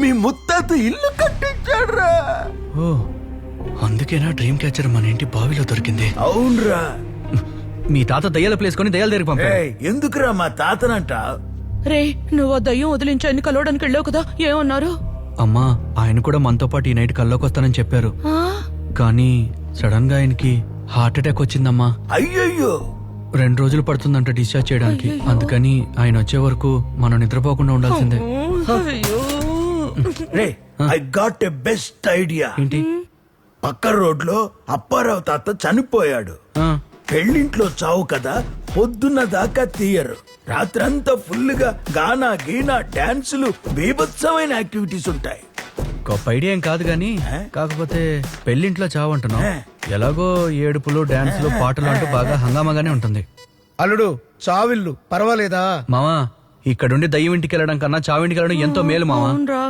మీ ముత్తాత ఇల్లు కట్టించాడ్రా. ఓ అందుకేనా డ్రీమ్ క్యాచర్ మన ఇంటి బావిలో దొరికింది. అవునరా. మీ తాత దయ్యాల ప్లేస్ కొని దయ్యాల దగ్గరికి పంపాడు. ఎందుకురా మా తాతనంట? రే నువ్వు ఆ దయ్యం వదిలించాన్ని కలవడానికి వెళ్ళావు కదా, ఏమన్నారు? అమ్మా ఆయన కూడా మనతో పాటు ఈ నైట్ కల్లోకి వస్తానని చెప్పారు. ఆ? కానీ సడన్ గా ఆయనకి హార్ట్ అటాక్ వచ్చిందమ్మా. అయ్యయ్యో. 2 రోజులు పడుతుందంట డిశ్చార్జ్ చేయడానికి. అందుకని ఆయన వచ్చే వరకు మనం నిద్రపోకుండా ఉండాల్సిందే. అయ్యో. రే I got a best idea. ఏంటి? పక్క రోడ్లో అప్పారావు తాత చనిపోయాడు. ఆ, పెళ్ళింట్లో చావు కదా, పొద్దున్న దాకా తీయరు. రాత్రంతా ఫుల్ గా గానా గీనా డాన్సులు, బీభత్సమైన యాక్టివిటీస్ ఉంటాయి. గొప్ప ఐడియా ఏం కాదు గానీ కాకపోతే పెళ్లింట్లో చావంటున్నావు. ఎలాగో ఏడుపులు డాన్సులు పాటలు అంటూ బాగా హంగామాగానే ఉంటుంది. అల్లుడు చావిల్లు పర్వాలేదా? మామా ఇక్కడుండి దయ్యం ఇంటికి వెళ్ళడం కన్నా చావింటికి వెళ్ళడం ఎంతో మేలు మామా. అవునరా.